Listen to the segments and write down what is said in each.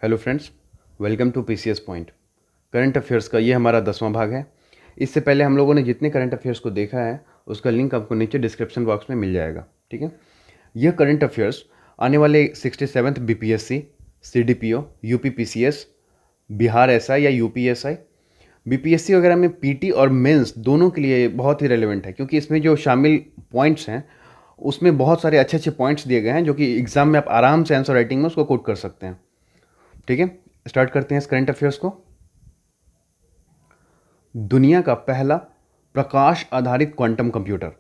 Hello friends, welcome to PCS point. Current affairs का ये हमारा 10वां भाग है। इससे पहले हम लोगों ने जितने करंट अफेयर्स को देखा है उसका लिंक आपको नीचे डिस्क्रिप्शन बॉक्स में मिल जाएगा। ठीक है, यह करंट अफेयर्स आने वाले 67th BPSC, CDPO, UPPCS, Bihar SI या यूपीएसआई, बीपीएससी वगैरह में पीटी और मेंस दोनों के लिए बहुत ही रेलेवेंट है, क्योंकि इसमें जो शामिल पॉइंट्स हैं उसमें बहुत सारे अच्छे अच्छे पॉइंट्स दिए गए हैं जो कि एग्जाम में आप आराम से आंसर राइटिंग में उसको कोट कर सकते हैं। ठीक है, स्टार्ट करते हैं इस करंट अफेयर्स को। दुनिया का पहला प्रकाश आधारित क्वांटम कंप्यूटर।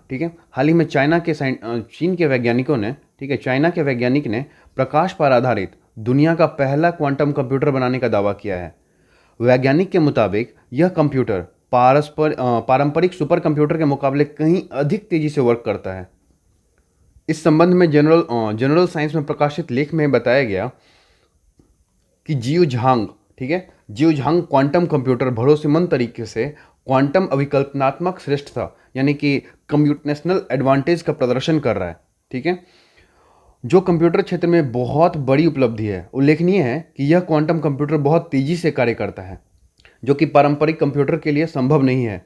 ठीक है, हाल ही में चीन के वैज्ञानिकों ने, ठीक है, चाइना के वैज्ञानिक ने प्रकाश पर आधारित दुनिया का पहला क्वांटम कंप्यूटर बनाने का दावा किया है। वैज्ञानिक के मुताबिक यह कंप्यूटर पारंपरिक सुपर कंप्यूटर के मुकाबले कहीं अधिक तेजी से वर्क करता है। इस संबंध में जनरल साइंस में प्रकाशित लेख में बताया गया कि जियो झांग, ठीक है, जियो झांग क्वांटम कंप्यूटर भरोसेमंद तरीके से क्वांटम अभिकल्पनात्मक श्रेष्ठता यानी कि कंप्यूटेशनल एडवांटेज का प्रदर्शन कर रहा है। ठीक है, जो कंप्यूटर क्षेत्र में बहुत बड़ी उपलब्धि है। उल्लेखनीय है कि यह क्वांटम कंप्यूटर बहुत तेजी से कार्य करता है, जो कि पारंपरिक कंप्यूटर के लिए संभव नहीं है।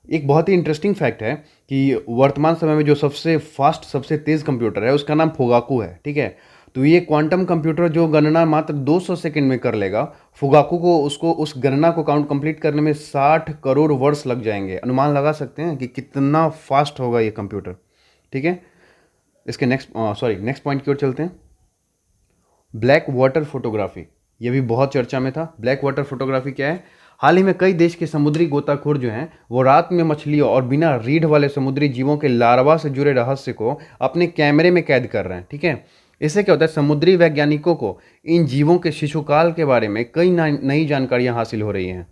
एक बहुत ही इंटरेस्टिंग फैक्ट है कि वर्तमान समय में जो सबसे फास्ट, सबसे तेज कंप्यूटर है उसका नाम फुगाकू है। ठीक है, तो ये क्वांटम कंप्यूटर जो गणना मात्र 200 सेकंड में कर लेगा, फुगाकू को उस गणना को काउंट कंप्लीट करने में 60 करोड़ वर्ष लग जाएंगे। अनुमान लगा सकते हैं कि कितना फास्ट होगा ये कंप्यूटर। ठीक है, इसके नेक्स्ट पॉइंट की ओर चलते हैं। ब्लैक वाटर फोटोग्राफी, ये भी बहुत चर्चा में था। ब्लैक वाटर फोटोग्राफी क्या है? हाल ही में कई देश के समुद्री गोताखोर जो हैं वो रात में मछलियों और बिना रीढ़ वाले समुद्री जीवों के लार्वा से जुड़े रहस्य को अपने कैमरे में कैद कर रहे हैं। ठीक है, इससे क्या होता है, समुद्री वैज्ञानिकों को इन जीवों के शिशुकाल के बारे में कई नई जानकारियां हासिल हो रही हैं,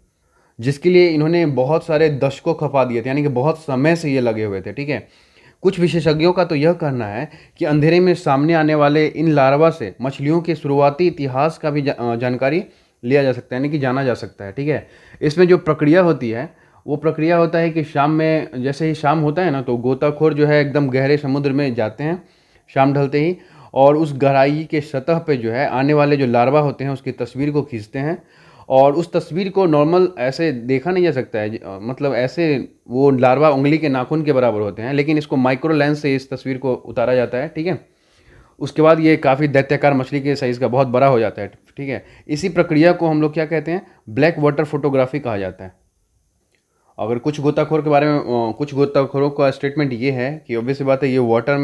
जिसके लिए इन्होंने बहुत सारे दशकों खपा दिए थे, यानी कि बहुत समय से ये लगे हुए थे। ठीक है, कुछ विशेषज्ञों का तो यह कहना है कि अंधेरे में सामने आने वाले इन लार्वा से मछलियों के शुरुआती इतिहास का भी जानकारी लिया जा सकता है, यानी कि जाना जा सकता है। ठीक है, इसमें जो प्रक्रिया होती है वो प्रक्रिया होता है कि शाम में, जैसे ही शाम होता है ना, तो गोताखोर जो है एकदम गहरे समुद्र में जाते हैं शाम ढलते ही, और उस गहराई के सतह पे जो है आने वाले जो लार्वा होते हैं उसकी तस्वीर को खींचते हैं। और उस तस्वीर को नॉर्मल ऐसे देखा नहीं जा सकता है, मतलब ऐसे वो लार्वा उंगली के नाखून के बराबर होते हैं, लेकिन इसको माइक्रो लेंस से इस तस्वीर को उतारा जाता है। ठीक है, उसके बाद ये काफ़ी दैत्याकार मछली के साइज़ का बहुत बड़ा हो जाता है। ठीक है, इसी प्रक्रिया को हम लोग क्या कहते हैं, ब्लैक वाटर फोटोग्राफी कहा जाता है। अगर कुछ गोताखोर के बारे में कुछ गोताखोरों का स्टेटमेंट ये है कि ऑब्वियस सी बात है, ये वाटर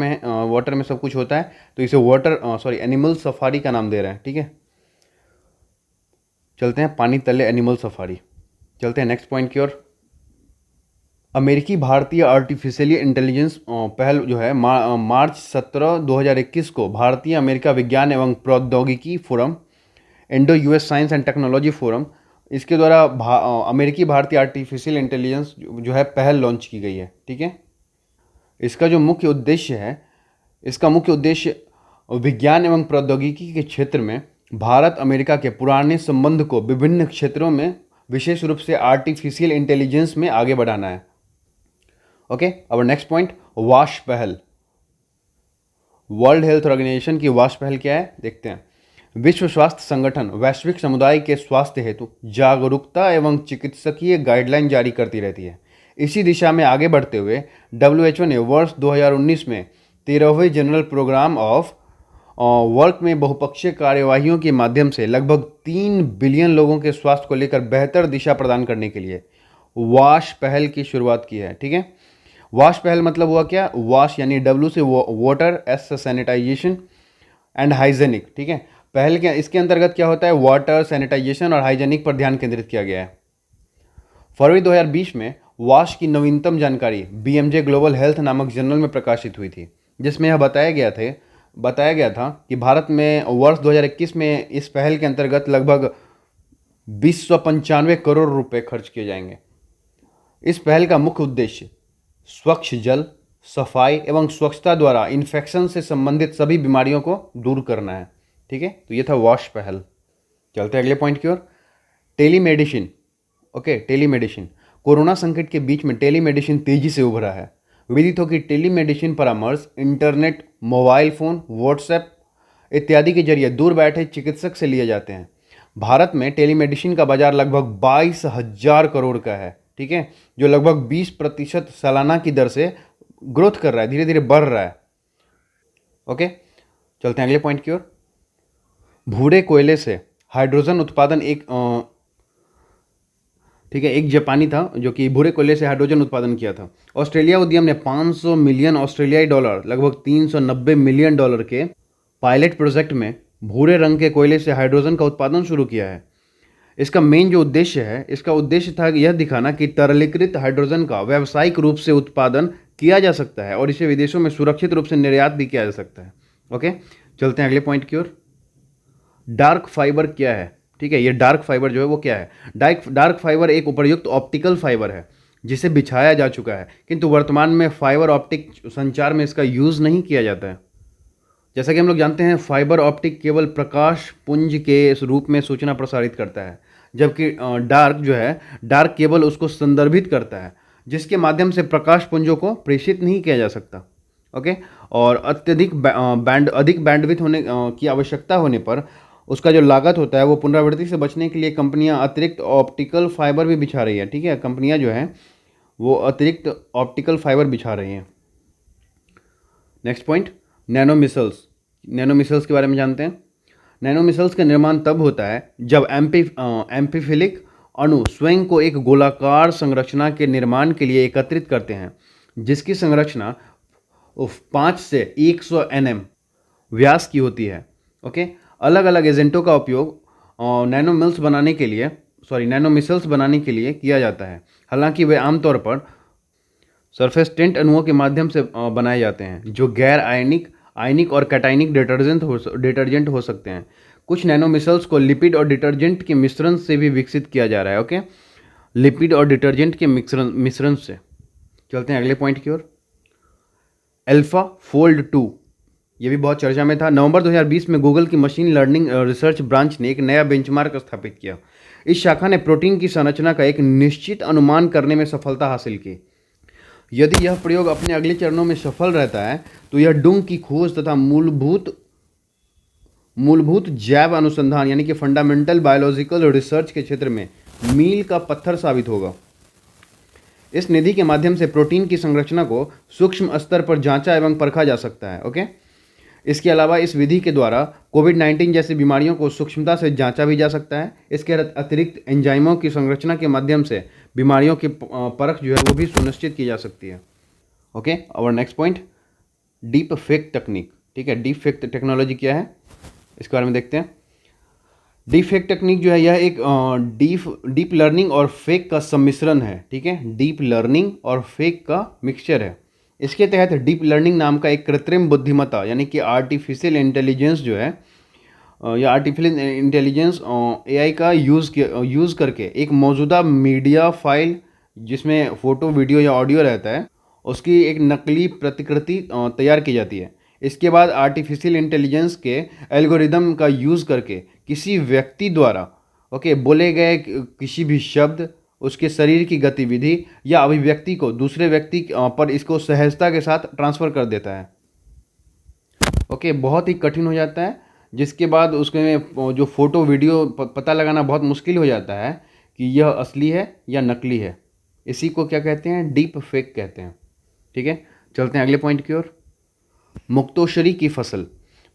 में सब कुछ होता है, तो इसे एनिमल सफारी का नाम दे रहे हैं। ठीक है, चलते हैं पानी तले एनिमल सफारी। चलते हैं नेक्स्ट पॉइंट की ओर। अमेरिकी भारतीय आर्टिफिशियल इंटेलिजेंस पहल जो है मार्च 17 2021 को भारतीय अमेरिका विज्ञान एवं प्रौद्योगिकी forum, Indo US science and technology forum, इसके द्वारा अमेरिकी भारतीय आर्टिफिशियल इंटेलिजेंस जो है पहल लॉन्च की गई है। ठीक है, इसका मुख्य उद्देश्य विज्ञान एवं प्रौद्योगिकी के क्षेत्र में भारत अमेरिका के पुराने संबंध को विभिन्न क्षेत्रों में, विशेष रूप से आर्टिफिशियल इंटेलिजेंस में आगे बढ़ाना है। ओके, अब नेक्स्ट पॉइंट, वाश पहल। वर्ल्ड हेल्थ ऑर्गेनाइजेशन की वाश पहल क्या है, देखते हैं। विश्व स्वास्थ्य संगठन वैश्विक समुदाय के स्वास्थ्य हेतु जागरूकता एवं चिकित्सकीय गाइडलाइन जारी करती रहती है। इसी दिशा में आगे बढ़ते हुए WHO ने वर्ष 2019 में 13वें जनरल प्रोग्राम ऑफ वर्क में बहुपक्षीय कार्यवाहियों के माध्यम से लगभग 3 बिलियन लोगों के स्वास्थ्य को लेकर बेहतर दिशा प्रदान करने के लिए वाश पहल की शुरुआत की है। ठीक है, वाश पहल मतलब हुआ क्या, वाश यानी W से वाटर, S से सैनिटाइजेशन एंड हाइजेनिक। ठीक है, पहल के इसके अंतर्गत क्या होता है, वाटर, सैनिटाइजेशन और हाइजेनिक पर ध्यान केंद्रित किया गया है। फरवरी 2020 में वाश की नवीनतम जानकारी BMJ ग्लोबल हेल्थ नामक जर्नल में प्रकाशित हुई थी, जिसमें यह बताया गया था कि भारत में वर्ष 2021 में इस पहल के अंतर्गत लगभग 295 करोड़ रुपए खर्च किए जाएंगे। इस पहल का मुख्य उद्देश्य स्वच्छ जल, सफाई एवं स्वच्छता द्वारा इन्फेक्शन से संबंधित सभी बीमारियों को दूर करना है। ठीक है, तो ये था वॉश पहल। चलते हैं अगले पॉइंट की ओर, टेलीमेडिसिन। ओके, टेलीमेडिसिन, कोरोना संकट के बीच में टेलीमेडिसिन तेजी से उभरा है। विदित हो कि टेलीमेडिसिन परामर्श इंटरनेट, मोबाइल फ़ोन, व्हाट्सएप इत्यादि के जरिए दूर बैठे चिकित्सक से लिए जाते हैं। भारत में टेलीमेडिसिन का बाजार लगभग 22,000 करोड़ का है, ठीक है, जो लगभग 20% सालाना की दर से ग्रोथ कर रहा है, धीरे धीरे बढ़ रहा है। ओके, चलते हैं अगले पॉइंट की ओर। भूरे कोयले से हाइड्रोजन उत्पादन ठीक है, एक जापानी था जो कि भूरे कोयले से हाइड्रोजन उत्पादन किया था। ऑस्ट्रेलिया उद्यम ने 500 मिलियन ऑस्ट्रेलियाई डॉलर, लगभग 390 मिलियन डॉलर के पायलट प्रोजेक्ट में भूरे रंग के कोयले से हाइड्रोजन का उत्पादन शुरू किया है। इसका मेन जो उद्देश्य है, इसका उद्देश्य था यह दिखाना कि तरलीकृत हाइड्रोजन का व्यावसायिक रूप से उत्पादन किया जा सकता है और इसे विदेशों में सुरक्षित रूप से निर्यात भी किया जा सकता है। ओके, चलते हैं अगले पॉइंट की ओर। डार्क फाइबर क्या है? ठीक है, ये डार्क फाइबर जो है वो क्या है? डार्क फाइबर एक उपर्युक्त ऑप्टिकल फाइबर है जिसे बिछाया जा चुका है, किंतु वर्तमान में फाइबर ऑप्टिक संचार में इसका यूज़ नहीं किया जाता है। जैसा कि हम लोग जानते हैं, फाइबर ऑप्टिक केवल प्रकाश पुंज के रूप में सूचना प्रसारित करता है, जबकि डार्क जो है, डार्क केवल उसको संदर्भित करता है, जिसके माध्यम से प्रकाश पुंजों को प्रेषित नहीं किया जा सकता। ओके, और अधिक बैंडविड्थ होने की आवश्यकता होने पर उसका जो लागत होता है वो पुनरावृत्ति से बचने के लिए कंपनियां अतिरिक्त ऑप्टिकल फाइबर भी बिछा रही है। ठीक है, कंपनियां जो हैं वो अतिरिक्त ऑप्टिकल फाइबर बिछा रही हैं। नेक्स्ट पॉइंट, नैनो मिसल्स के बारे में जानते हैं। नैनो मिसल्स का निर्माण तब होता है जब एम्फीफिलिक अणु स्वयं को एक गोलाकार संरचना के निर्माण के लिए एकत्रित करते हैं, जिसकी संरचना 5 से 100 nm व्यास की होती है। ओके, अलग अलग एजेंटों का उपयोग नैनो मिसल्स बनाने के लिए किया जाता है। हालांकि वे आमतौर पर सरफेस टेंट अणुओं के माध्यम से बनाए जाते हैं, जो गैर आयनिक और कैटाइनिक डिटर्जेंट हो सकते हैं। कुछ नैनो मिसल्स को लिपिड और डिटर्जेंट के मिश्रण से भी विकसित किया जा रहा है। ओके, लिपिड और डिटर्जेंट के मिश्रण से। चलते हैं अगले पॉइंट की ओर। अल्फा फोल्ड 2, ये भी बहुत चर्चा में था। नवंबर 2020 में गूगल की मशीन लर्निंग रिसर्च ब्रांच ने एक नया बेंचमार्क स्थापित किया। इस शाखा ने प्रोटीन की संरचना का एक निश्चित अनुमान करने में सफलता हासिल की। यदि यह प्रयोग अपने अगले चरणों में सफल रहता है तो यह डूंग की खोज तथा मूलभूत जैव अनुसंधान यानी कि फंडामेंटल बायोलॉजिकल रिसर्च के क्षेत्र में मील का पत्थर साबित होगा। इस निधि के माध्यम से प्रोटीन की संरचना को सूक्ष्म स्तर पर जांचा एवं परखा जा सकता है। ओके, इसके अलावा इस विधि के द्वारा कोविड-19 जैसी बीमारियों को सूक्ष्मता से जांचा भी जा सकता है। इसके अतिरिक्त एंजाइमों की संरचना के माध्यम से बीमारियों की परख जो है वो भी सुनिश्चित की जा सकती है। ओके, और नेक्स्ट पॉइंट, डीप फेक तकनीक। ठीक है, डीप फेक टेक्नोलॉजी क्या है इसके बारे में देखते हैं। डीप फेक टेक्निक जो है यह एक डीप लर्निंग और फेक का सम्मिश्रण है। ठीक है, डीप लर्निंग और फेक का मिक्सचर है। इसके तहत डीप लर्निंग नाम का एक कृत्रिम बुद्धिमत्ता यानी कि आर्टिफिशियल इंटेलिजेंस जो है, या आर्टिफिशियल इंटेलिजेंस AI का यूज़ करके एक मौजूदा मीडिया फाइल जिसमें फ़ोटो, वीडियो या ऑडियो रहता है, उसकी एक नकली प्रतिकृति तैयार की जाती है। इसके बाद आर्टिफिशियल इंटेलिजेंस के एल्गोरिदम का यूज़ करके किसी व्यक्ति द्वारा बोले गए किसी भी शब्द, उसके शरीर की गतिविधि या अभिव्यक्ति को दूसरे व्यक्ति पर इसको सहजता के साथ ट्रांसफ़र कर देता है। ओके, बहुत ही कठिन हो जाता है, जिसके बाद उसके जो फ़ोटो वीडियो पता लगाना बहुत मुश्किल हो जाता है कि यह असली है या नकली है। इसी को क्या कहते हैं? डीप फेक कहते हैं। ठीक है, चलते हैं अगले पॉइंट की ओर। मुक्तोश्री की फसल।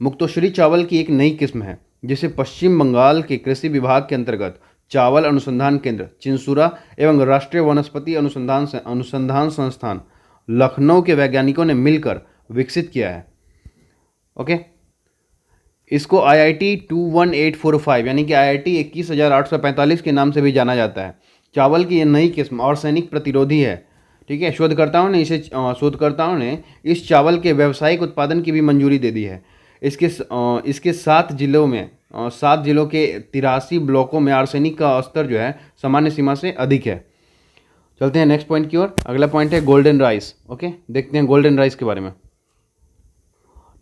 मुक्तोश्री चावल की एक नई किस्म है जिसे पश्चिम बंगाल के कृषि विभाग के अंतर्गत चावल अनुसंधान केंद्र चिंसुरा एवं राष्ट्रीय वनस्पति अनुसंधान संस्थान लखनऊ के वैज्ञानिकों ने मिलकर विकसित किया है। ओके, इसको IIT 21845 यानी कि IIT 21,845 के नाम से भी जाना जाता है। चावल की यह नई किस्म आर्सेनिक प्रतिरोधी है। ठीक है, शोधकर्ताओं ने इस चावल के व्यावसायिक उत्पादन की भी मंजूरी दे दी है। इसके 7 जिलों के 83 ब्लॉकों में आर्सेनिक का स्तर जो है सामान्य सीमा से अधिक है। चलते हैं नेक्स्ट पॉइंट की ओर। अगला पॉइंट है गोल्डन राइस। ओके, देखते हैं गोल्डन राइस के बारे में।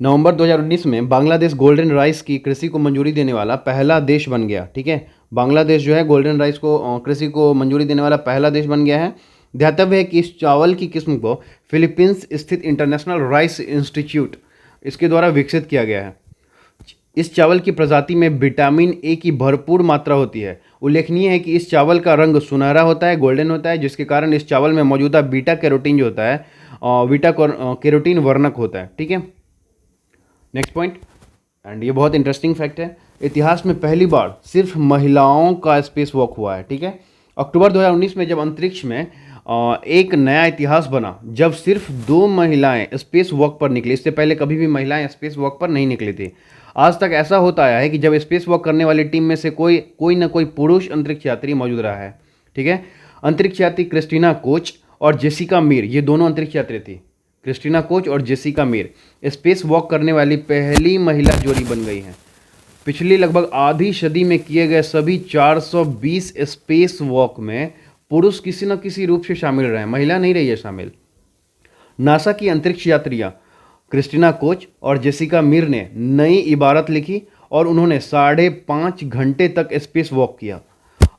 नवंबर 2019 में बांग्लादेश गोल्डन राइस की कृषि को मंजूरी देने वाला पहला देश बन गया। ठीक है, बांग्लादेश जो है गोल्डन राइस को कृषि को मंजूरी देने वाला पहला देश बन गया है। ध्यातव्य है कि इस चावल की किस्म को फिलीपींस स्थित इंटरनेशनल राइस इंस्टीट्यूट इसके द्वारा विकसित किया गया है। इस चावल की प्रजाति में विटामिन ए की भरपूर मात्रा होती है। उल्लेखनीय है कि इस चावल का रंग सुनहरा होता है, गोल्डन होता है, जिसके कारण इस चावल में मौजूदा बीटा कैरोटीन जो होता है बीटा कैरोटीन वर्णक होता है। ठीक है, नेक्स्ट पॉइंट, एंड ये बहुत इंटरेस्टिंग फैक्ट है। इतिहास में पहली बार सिर्फ महिलाओं का स्पेस वॉक हुआ है। ठीक है, अक्टूबर 2019 में जब अंतरिक्ष में एक नया इतिहास बना, जब सिर्फ 2 महिलाएं स्पेस वॉक पर निकली। इससे पहले कभी भी महिलाएं स्पेस वॉक पर नहीं निकली थी। आज तक ऐसा होता आया है कि जब स्पेस वॉक करने वाली टीम में से कोई ना कोई पुरुष अंतरिक्ष यात्री मौजूद रहा है। ठीक है, अंतरिक्ष यात्री क्रिस्टीना कोच और जेसिका मीर, ये दोनों अंतरिक्ष यात्री थी। क्रिस्टीना कोच और जेसिका मीर स्पेस वॉक करने वाली पहली महिला जोड़ी बन गई हैं। पिछली लगभग आधी सदी में किए गए सभी 420 स्पेस वॉक में पुरुष किसी न किसी रूप से शामिल रहे हैं, महिला नहीं रही है शामिल। नासा की अंतरिक्ष यात्रियां क्रिस्टीना कोच और जेसिका मीर ने नई इबारत लिखी और उन्होंने 5.5 घंटे तक स्पेस वॉक किया।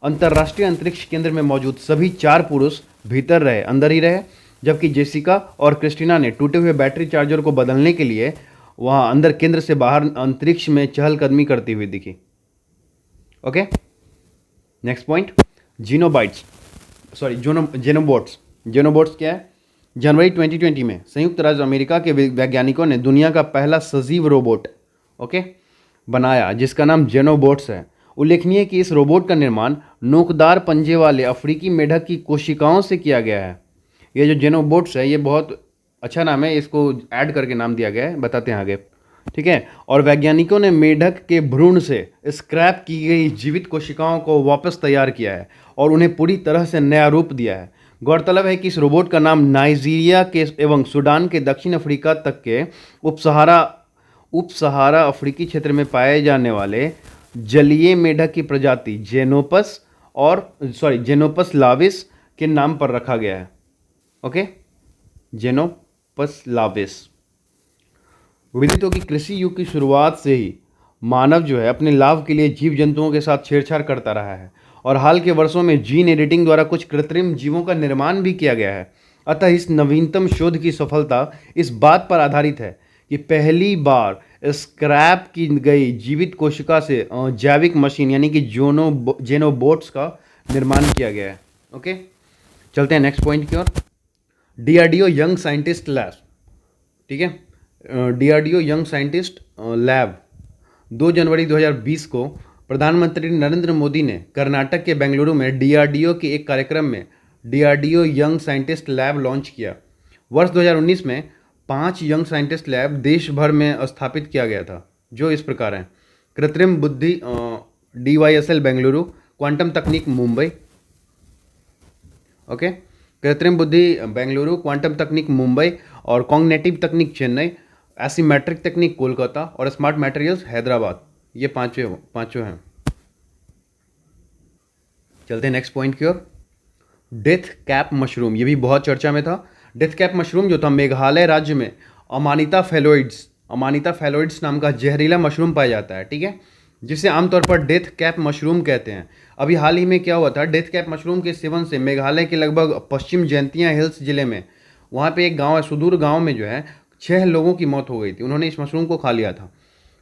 अंतर्राष्ट्रीय अंतरिक्ष केंद्र में मौजूद सभी 4 पुरुष भीतर रहे, अंदर ही रहे, जबकि जेसिका और क्रिस्टीना ने टूटे हुए बैटरी चार्जर को बदलने के लिए वहां अंदर केंद्र से बाहर अंतरिक्ष में चहलकदमी करती हुई दिखी। Okay, next point, xenobots. Xenobots क्या है? जनवरी 2020 में संयुक्त राज्य अमेरिका के वैज्ञानिकों ने दुनिया का पहला सजीव रोबोट बनाया, जिसका नाम जेनोबोट्स है। उल्लेखनीय है कि इस रोबोट का निर्माण नोकदार पंजे वाले अफ्रीकी मेढक की कोशिकाओं से किया गया है। ये जो जेनोबोट्स है, ये बहुत अच्छा नाम है, इसको ऐड करके नाम दिया गया है, बताते हैं आगे। ठीक है, और वैज्ञानिकों ने मेढक के भ्रूण से स्क्रैप की गई जीवित कोशिकाओं को वापस तैयार किया है और उन्हें पूरी तरह से नया रूप दिया है। गौरतलब है कि इस रोबोट का नाम नाइजीरिया के एवं सूडान के दक्षिण अफ्रीका तक के उपसहारा अफ्रीकी क्षेत्र में पाए जाने वाले जलीय मेढक की प्रजाति जेनोपस लाविस के नाम पर रखा गया है। ओके, जेनोपस लाविस। विदित हो कि कृषि युग की शुरुआत से ही मानव जो है अपने लाभ के लिए जीव जंतुओं के साथ छेड़छाड़ करता रहा है और हाल के वर्षों में जीन एडिटिंग द्वारा कुछ कृत्रिम जीवों का निर्माण भी किया गया है। अतः इस नवीनतम शोध की सफलता इस बात पर आधारित है कि पहली बार स्क्रैप की गई जीवित कोशिका से जैविक मशीन यानी कि जेनोबोट्स का निर्माण किया गया है। ओके, चलते हैं नेक्स्ट पॉइंट की ओर। DRDO young scientist lab. ठीक है, डीआरडीओ यंग साइंटिस्ट लैब 2 जनवरी 2020 को प्रधानमंत्री नरेंद्र मोदी ने कर्नाटक के बेंगलुरु में डीआरडीओ के एक कार्यक्रम में DRDO young scientist lab launch किया। वर्ष 2019 में 5 यंग साइंटिस्ट लैब देश भर में स्थापित किया गया था, जो इस प्रकार हैं: कृत्रिम बुद्धि DYSL बेंगलुरु, क्वांटम तकनीक मुंबई। ओके, कृत्रिम बुद्धि बेंगलुरु, क्वांटम तकनीक मुंबई और कॉग्निटिव तकनीक चेन्नई, एसिमेट्रिक तकनीक कोलकाता और स्मार्ट मटेरियल्स हैदराबाद। ये पांचों हैं। चलते हैं नेक्स्ट पॉइंट की ओर। डेथ कैप मशरूम, ये भी बहुत चर्चा में था। डेथ कैप मशरूम जो था, मेघालय राज्य में अमानिता फैलोइड्स नाम का जहरीला मशरूम पाया जाता है। ठीक है, जिसे आमतौर पर डेथ कैप मशरूम कहते हैं। अभी हाल ही में क्या हुआ था, डेथ कैप मशरूम के सेवन से मेघालय के लगभग पश्चिम जयंतियाँ हिल्स जिले में, वहाँ पे एक गाँव है, सुदूर गाँव में जो है 6 लोगों की मौत हो गई थी। उन्होंने इस मशरूम को खा लिया था।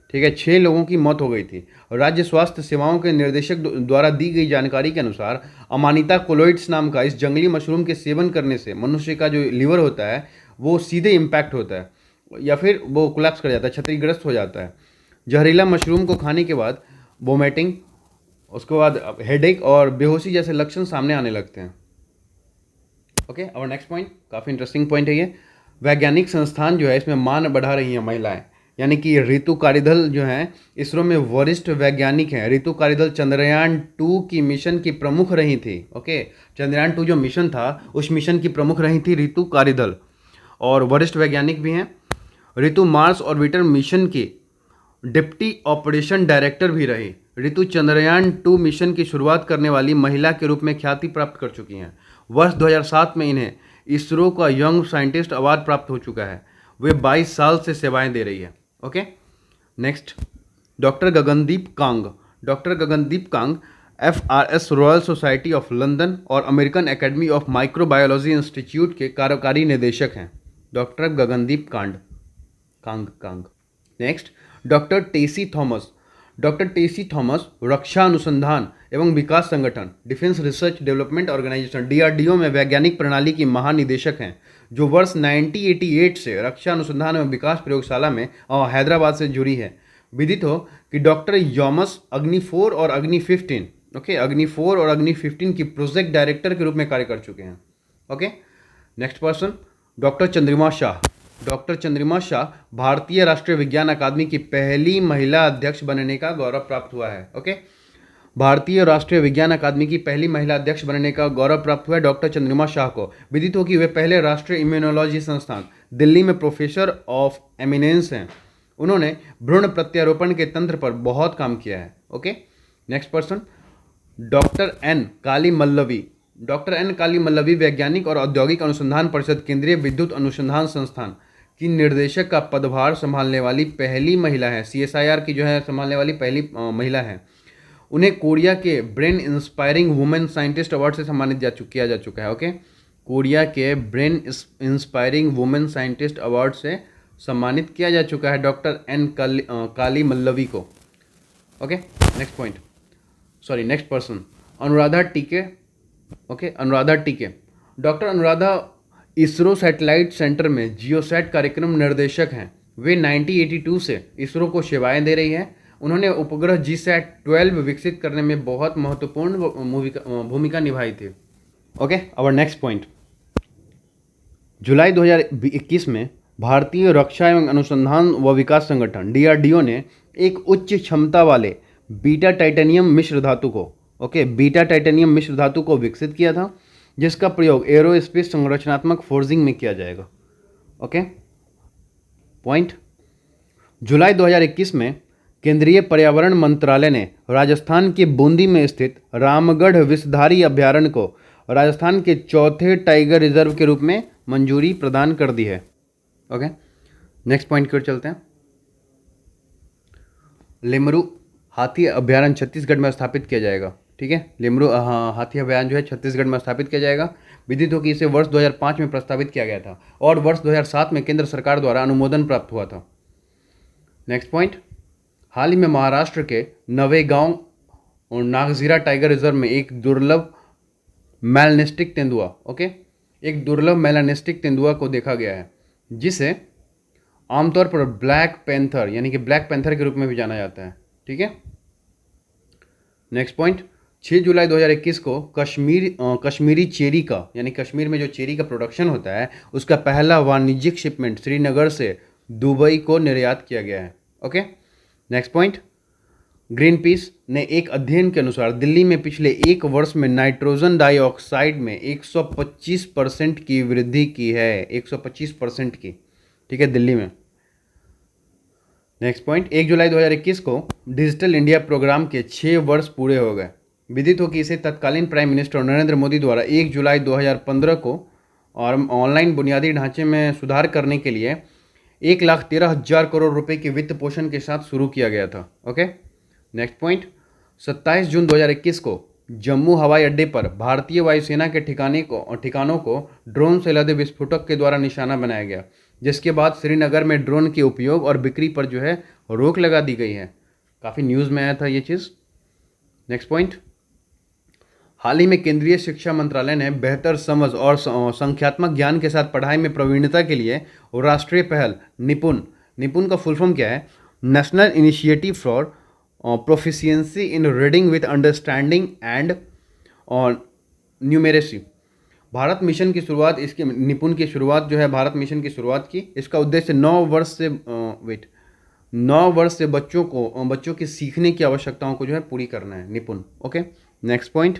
ठीक है, 6 लोगों की मौत हो गई थी। राज्य स्वास्थ्य सेवाओं के निर्देशक द्वारा दी गई जानकारी के अनुसार अमानिता कोलोइड्स नाम का इस जंगली मशरूम के सेवन करने से मनुष्य का जो लिवर होता है वो सीधे इम्पैक्ट होता है या फिर वो कोलैप्स कर जाता है, क्षतिग्रस्त हो जाता है। जहरीला मशरूम को खाने के बाद वोमिटिंग, उसके बाद हेडेक और बेहोशी जैसे लक्षण सामने आने लगते हैं। ओके, और नेक्स्ट पॉइंट काफ़ी इंटरेस्टिंग पॉइंट है ये। वैज्ञानिक संस्थान जो है इसमें मान बढ़ा रही हैं महिलाएं, यानी कि रितु कारिधल जो हैं इसरो में वरिष्ठ वैज्ञानिक हैं। रितु कारिधल चंद्रयान 2 की मिशन की प्रमुख रही थी। ओके, चंद्रयान 2 जो मिशन था उस मिशन की प्रमुख रही थी रितु कारिधल, और वरिष्ठ वैज्ञानिक भी हैं। रितु मार्स ऑर्बिटर मिशन की डिप्टी ऑपरेशन डायरेक्टर भी रही। रितु चंद्रयान 2 मिशन की शुरुआत करने वाली महिला के रूप में ख्याति प्राप्त कर चुकी हैं। वर्ष 2007 में इन्हें इसरो का यंग साइंटिस्ट अवार्ड प्राप्त हो चुका है। वे 22 साल से सेवाएं दे रही है। Okay, next, doctor Gagandeep Kang FRS royal society of London और American academy of microbiology institute के कार्यकारी निदेशक हैं। Doctor Gagandeep Kang. Next, doctor Tessy Thomas. Doctor Tessy Thomas रक्षा अनुसंधान एवं विकास संगठन defence research development organisation DRDO में वैज्ञानिक प्रणाली की महानिदेशक हैं, जो वर्ष 1988 से रक्षा अनुसंधान एवं विकास प्रयोगशाला में और हैदराबाद से जुड़ी है। विदित हो कि डॉक्टर यॉमस अग्नि 4 और अग्नि 15 अग्नि 4 और अग्नि 15 की प्रोजेक्ट डायरेक्टर के रूप में कार्य कर चुके हैं। Okay, next person doctor Chandrima Shah. Doctor Chandrima Shah भारतीय राष्ट्रीय विज्ञान अकादमी की पहली महिला अध्यक्ष बनने का गौरव प्राप्त हुआ है। ओके, भारतीय राष्ट्रीय विज्ञान अकादमी की पहली महिला अध्यक्ष बनने का गौरव प्राप्त हुआ है डॉक्टर चंद्रिमा शाह को। विदित हो कि वे पहले राष्ट्रीय इम्यूनोलॉजी संस्थान दिल्ली में प्रोफेसर ऑफ एमिनेंस हैं। उन्होंने भ्रूण प्रत्यारोपण के तंत्र पर बहुत काम किया है। Okay, next person doctor N Kali Mallavi. Doctor N Kali Mallavi वैज्ञानिक और औद्योगिक अनुसंधान परिषद केंद्रीय विद्युत अनुसंधान संस्थान की निर्देशक का पदभार संभालने वाली पहली महिला है। सीएसआईआर की जो है संभालने वाली पहली महिला है। उन्हें कोरिया के brain inspiring women scientist award से सम्मानित किया जा चुका है। ओके, कोरिया के brain inspiring women scientist award से सम्मानित किया जा चुका है डॉक्टर एन काली मल्लवी को। Okay, next point next person Anuradha टीके। ओके, अनुराधा टीके। Doctor Anuradha ISRO satellite centre में जियोसैट कार्यक्रम निर्देशक हैं। वे 1982 से इसरो को सेवाएं दे रही हैं। उन्होंने उपग्रह जीसैट 12 विकसित करने में बहुत महत्वपूर्ण भूमिका निभाई थी। ओके, आवर नेक्स्ट पॉइंट जुलाई 2021 में भारतीय रक्षा एवं अनुसंधान व विकास संगठन डीआरडीओ ने एक उच्च क्षमता वाले बीटा टाइटेनियम मिश्र धातु को विकसित किया था, जिसका प्रयोग एरोस्पेस संरचनात्मक फोर्जिंग में किया जाएगा। ओके, पॉइंट जुलाई 2021 में केंद्रीय पर्यावरण मंत्रालय ने राजस्थान के बूंदी में स्थित रामगढ़ विषधारी अभयारण्य को राजस्थान के चौथे टाइगर रिजर्व के रूप में मंजूरी प्रदान कर दी है। ओके, नेक्स्ट पॉइंट की ओर चलते हैं। लेमरू हाथी अभयारण्य छत्तीसगढ़ में स्थापित किया जाएगा। ठीक है, लेमरू हाथी अभयारण्य जो है छत्तीसगढ़ में स्थापित किया जाएगा। विदित हो कि इसे वर्ष 2005 में प्रस्तावित किया गया था और वर्ष 2007 में केंद्र सरकार द्वारा अनुमोदन प्राप्त हुआ था। नेक्स्ट पॉइंट हाल ही में महाराष्ट्र के नवेगांव और नागजीरा टाइगर रिजर्व में एक दुर्लभ मेलानिस्टिक तेंदुआ को देखा गया है, जिसे आमतौर पर ब्लैक पैंथर यानी कि ब्लैक पैंथर के रूप में भी जाना जाता है। ठीक है, नेक्स्ट पॉइंट 6 जुलाई 2021 को कश्मीरी चेरी का यानी कश्मीर में जो चेरी का प्रोडक्शन होता है उसका पहला वाणिज्यिक शिपमेंट श्रीनगर से दुबई को निर्यात किया गया है। Okay, next point green peas ने एक अध्ययन के अनुसार दिल्ली में पिछले एक वर्ष में नाइट्रोजन डाइऑक्साइड में 125% की वृद्धि की है। 125% की। ठीक है, दिल्ली में। नेक्स्ट पॉइंट 1 जुलाई 2021 को डिजिटल इंडिया प्रोग्राम के 6 वर्ष पूरे हो गए। विदित हो कि इसे तत्कालीन प्राइम मिनिस्टर नरेंद्र मोदी द्वारा 1 जुलाई 2015 को और ऑनलाइन बुनियादी ढांचे में सुधार करने के लिए 1,13,000 करोड़ रुपए के वित्त पोषण के साथ शुरू किया गया था। ओके, नेक्स्ट पॉइंट 27 जून 2021 को जम्मू हवाई अड्डे पर भारतीय वायुसेना के ठिकानों को ड्रोन से लदे विस्फोटक के द्वारा निशाना बनाया गया, जिसके बाद श्रीनगर में ड्रोन के उपयोग और बिक्री पर जो है रोक लगा दी गई है। काफ़ी न्यूज़ में आया था ये चीज़। नेक्स्ट पॉइंट हाल ही में केंद्रीय शिक्षा मंत्रालय ने बेहतर समझ और संख्यात्मक ज्ञान के साथ पढ़ाई में प्रवीणता के लिए राष्ट्रीय पहल निपुण का फुल फॉर्म क्या है? National initiative for proficiency in reading with understanding and numeracy Bharat mission की शुरुआत निपुण की शुरुआत जो है भारत मिशन की शुरुआत की। इसका उद्देश्य 9 वर्ष से बच्चों की सीखने की आवश्यकताओं को जो है पूरी करना है। निपुण। ओके, नेक्स्ट पॉइंट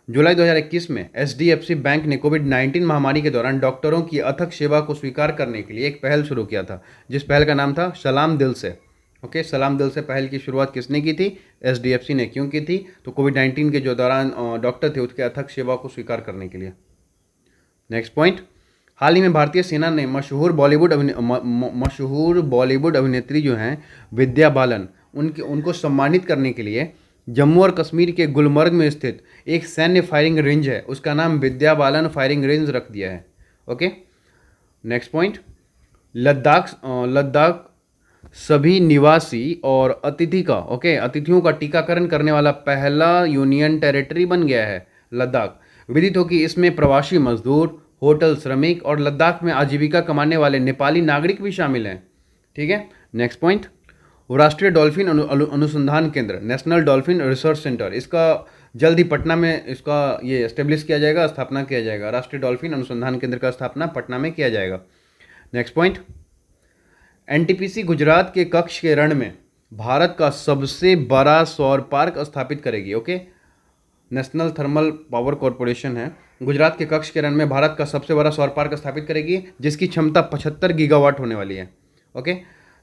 जुलाई 2021 में HDFC बैंक ने कोविड-19 महामारी के दौरान डॉक्टरों की अथक सेवा को स्वीकार करने के लिए एक पहल शुरू किया था, जिस पहल का नाम था सलाम दिल से। ओके, सलाम दिल से पहल की शुरुआत किसने की थी? HDFC ने। क्यों की थी? तो कोविड-19 के जो दौरान डॉक्टर थे उसके अथक सेवा को स्वीकार करने के लिए। नेक्स्ट पॉइंट हाल ही में भारतीय सेना ने मशहूर बॉलीवुड अभिनेत्री जो हैं विद्या बालन उनको सम्मानित करने के लिए जम्मू और कश्मीर के गुलमर्ग में स्थित एक सैन्य फायरिंग रेंज है, उसका नाम विद्या बालन फायरिंग रेंज रख दिया है। ओके, नेक्स्ट पॉइंट लद्दाख सभी निवासी और अतिथियों का टीकाकरण करने वाला पहला यूनियन टेरिटरी बन गया है लद्दाख। विदित हो कि इसमें प्रवासी मजदूर, होटल श्रमिक और लद्दाख में आजीविका कमाने वाले नेपाली नागरिक भी शामिल हैं। ठीक है, नेक्स्ट पॉइंट। राष्ट्रीय डॉल्फिन अनुसंधान केंद्र, नेशनल डॉल्फिन रिसर्च सेंटर, इसका जल्द ही पटना में इसका ये एस्टेब्लिश किया जाएगा, स्थापना किया जाएगा। राष्ट्रीय डॉल्फिन अनुसंधान केंद्र का स्थापना पटना में किया जाएगा। Next point. एनटीपीसी गुजरात के कक्ष के रण में भारत का सबसे बड़ा सौर पार्क स्थापित करेगी। Okay, national thermal power corporation है, गुजरात के कक्ष के रण में भारत का सबसे बड़ा सौर पार्क स्थापित करेगी, जिसकी क्षमता 75 गीगावाट होने वाली है। ओके,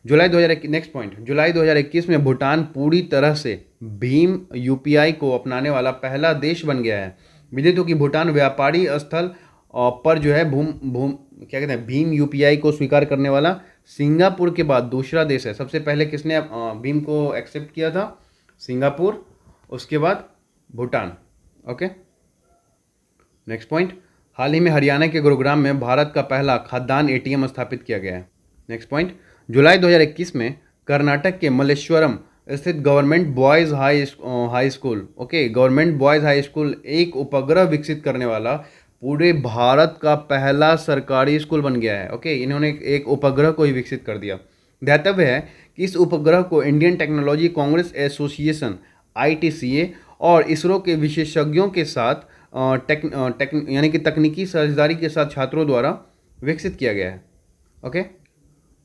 जुलाई 2021, नेक्स्ट पॉइंट। जुलाई 2021 में भूटान पूरी तरह से भीम यूपीआई को अपनाने वाला पहला देश बन गया है। विदित हो कि भूटान व्यापारी स्थल पर जो है क्या कहते हैं, भीम यूपीआई को स्वीकार करने वाला सिंगापुर के बाद दूसरा देश है। सबसे पहले किसने भीम को एक्सेप्ट किया था? सिंगापुर, उसके बाद भूटान। Okay, next point. हाल ही में हरियाणा के गुरुग्राम में भारत का पहला खाद्यान्न एटीएम स्थापित किया गया है। Next point. जुलाई 2021 में कर्नाटक के मल्लेश्वरम स्थित government boys high school, okay, government boys high school एक उपग्रह विकसित करने वाला पूरे भारत का पहला सरकारी स्कूल बन गया है। ओके, इन्होंने एक उपग्रह को ही विकसित कर दिया। ध्यातव्य है कि इस उपग्रह को Indian technology Congress association ITCA और इसरो के विशेषज्ञों के साथ यानी कि तकनीकी साझेदारी के साथ छात्रों द्वारा विकसित किया गया है। Okay,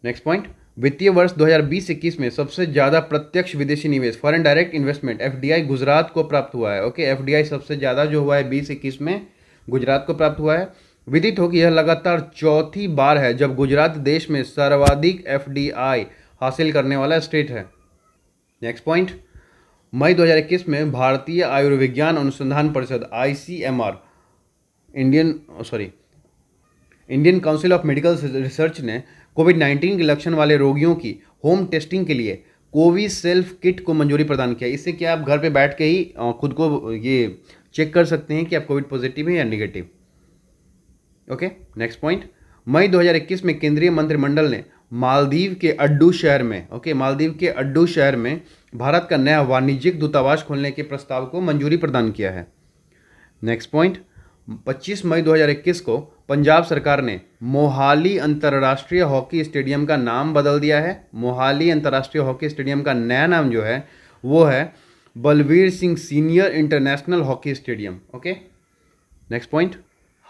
next point. वित्तीय वर्ष 2020-21 में सबसे ज़्यादा प्रत्यक्ष विदेशी निवेश, foreign direct investment, FDI Gujarat को प्राप्त हुआ है। ओके, FDI सबसे ज़्यादा जो हुआ है 2021 में गुजरात को प्राप्त हुआ है। विदित हो कि यह लगातार चौथी बार है जब गुजरात देश में सर्वाधिक FDI हासिल करने वाला स्टेट है। Next point. मई 2021 में भारतीय आयुर्विज्ञान अनुसंधान परिषद ICMR, Indian council of medical research ने कोविड-19 के लक्षण वाले रोगियों की होम टेस्टिंग के लिए कोविसेल्फ किट को मंजूरी प्रदान किया। इससे क्या आप घर पे बैठ के ही खुद को ये चेक कर सकते हैं कि आप कोविड पॉजिटिव है या नेगेटिव। Okay, next point. मई 2021 में केंद्रीय मंत्रिमंडल ने मालदीव के अड्डू शहर में, मालदीव के अड्डू शहर में भारत का नया वाणिज्यिक दूतावास खोलने के प्रस्ताव को मंजूरी प्रदान किया है। Next point. 25 मई 2021 को पंजाब सरकार ने मोहाली अंतर्राष्ट्रीय हॉकी स्टेडियम का नाम बदल दिया है। मोहाली अंतर्राष्ट्रीय हॉकी स्टेडियम का नया नाम जो है वो है Balbir Singh senior international hockey stadium. Okay, next point.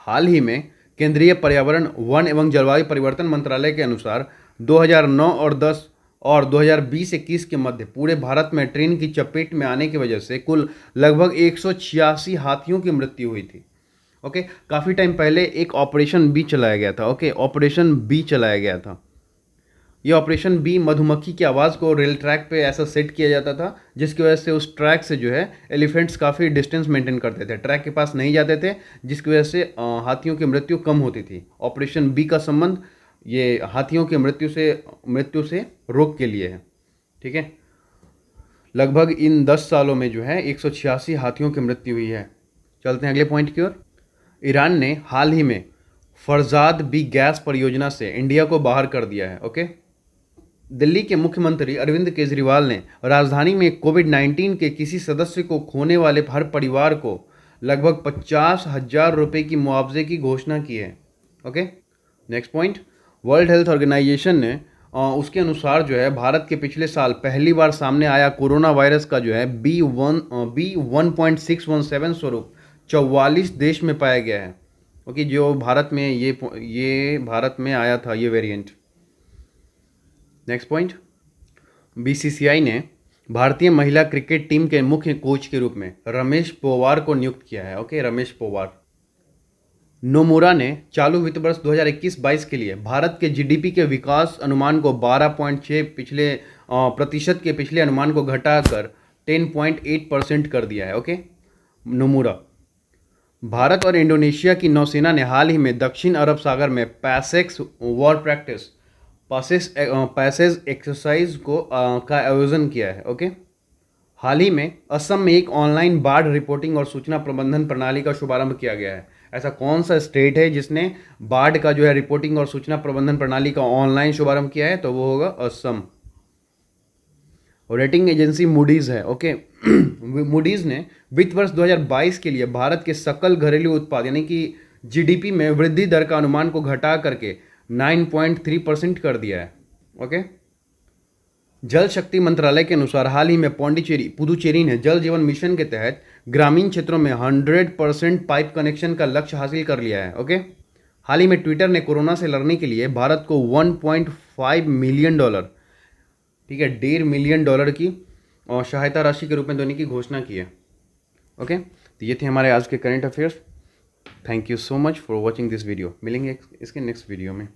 हाल ही में केंद्रीय पर्यावरण, वन एवं जलवायु परिवर्तन मंत्रालय के अनुसार 2009 और 10 और 2020-21 के मध्य पूरे भारत में ट्रेन की चपेट में आने की वजह से कुल लगभग 186 हाथियों की मृत्यु हुई थी। ओके, काफ़ी टाइम पहले एक ऑपरेशन बी चलाया गया था। ओके, ऑपरेशन बी चलाया गया था। ये ऑपरेशन बी मधुमक्खी की आवाज़ को रेल ट्रैक पे ऐसा सेट किया जाता था जिसकी वजह से उस ट्रैक से जो है एलिफेंट्स काफ़ी डिस्टेंस मेंटेन करते थे, ट्रैक के पास नहीं जाते थे, जिसकी वजह से हाथियों की मृत्यु कम होती थी। ऑपरेशन बी का संबंध ये हाथियों की मृत्यु से रोक के लिए है। ठीक है, लगभग इन 10 सालों में जो है 186 हाथियों की मृत्यु हुई है। चलते हैं अगले पॉइंट की ओर। ईरान ने हाल ही में फरजाद बी गैस परियोजना से इंडिया को बाहर कर दिया है। ओके, दिल्ली के मुख्यमंत्री अरविंद केजरीवाल ने राजधानी में कोविड-19 के किसी सदस्य को खोने वाले हर परिवार को लगभग 50,000 रुपये की मुआवजे की घोषणा की है। Okay, next point. World health organisation ने उसके अनुसार जो है भारत के पिछले साल पहली बार सामने आया कोरोना वायरस का जो है B1.617 स्वरूप 44 देश में पाया गया है। ओके, जो भारत में ये भारत में आया था ये वेरिएंट। Next point. BCCI ने भारतीय महिला क्रिकेट टीम के मुख्य कोच के रूप में रमेश पोवार को नियुक्त किया है। ओके, रमेश पोवार। नोमुरा ने चालू वित्त वर्ष 2021-22 के लिए भारत के GDP के विकास अनुमान को 12.6 प्रतिशत के पिछले अनुमान को घटाकर 10.8% कर दिया है। Okay, Nomura. भारत और इंडोनेशिया की नौसेना ने हाल ही में दक्षिण अरब सागर में PASSEX war practice passage exercise का आयोजन किया है। ओके, हाल ही में असम में एक ऑनलाइन बाढ़ रिपोर्टिंग और सूचना प्रबंधन प्रणाली का शुभारंभ किया गया है। ऐसा कौन सा स्टेट है जिसने बाढ़ का जो है रिपोर्टिंग और सूचना प्रबंधन प्रणाली का ऑनलाइन शुभारंभ किया है? तो वो होगा असम। और रेटिंग एजेंसी मूडीज़ है। ओके मूडीज़ ने वित्त वर्ष 2022 के लिए भारत के सकल घरेलू उत्पाद यानी कि जीडीपी में वृद्धि दर का अनुमान को घटा करके 9.3% कर दिया है। ओके जल शक्ति मंत्रालय के अनुसार हाल ही में पुदुचेरी ने जल जीवन मिशन के तहत ग्रामीण क्षेत्रों में 100% पाइप कनेक्शन का लक्ष्य हासिल कर लिया है। ओके हाल ही में ट्विटर ने कोरोना से लड़ने के लिए भारत को $1.5 मिलियन, ठीक है, $1.5 मिलियन की सहायता राशि के रूप में देने की घोषणा की है। ओके तो ये थे हमारे आज के current affairs. Thank you so much for watching this video. मिलेंगे इसके नेक्स्ट वीडियो में।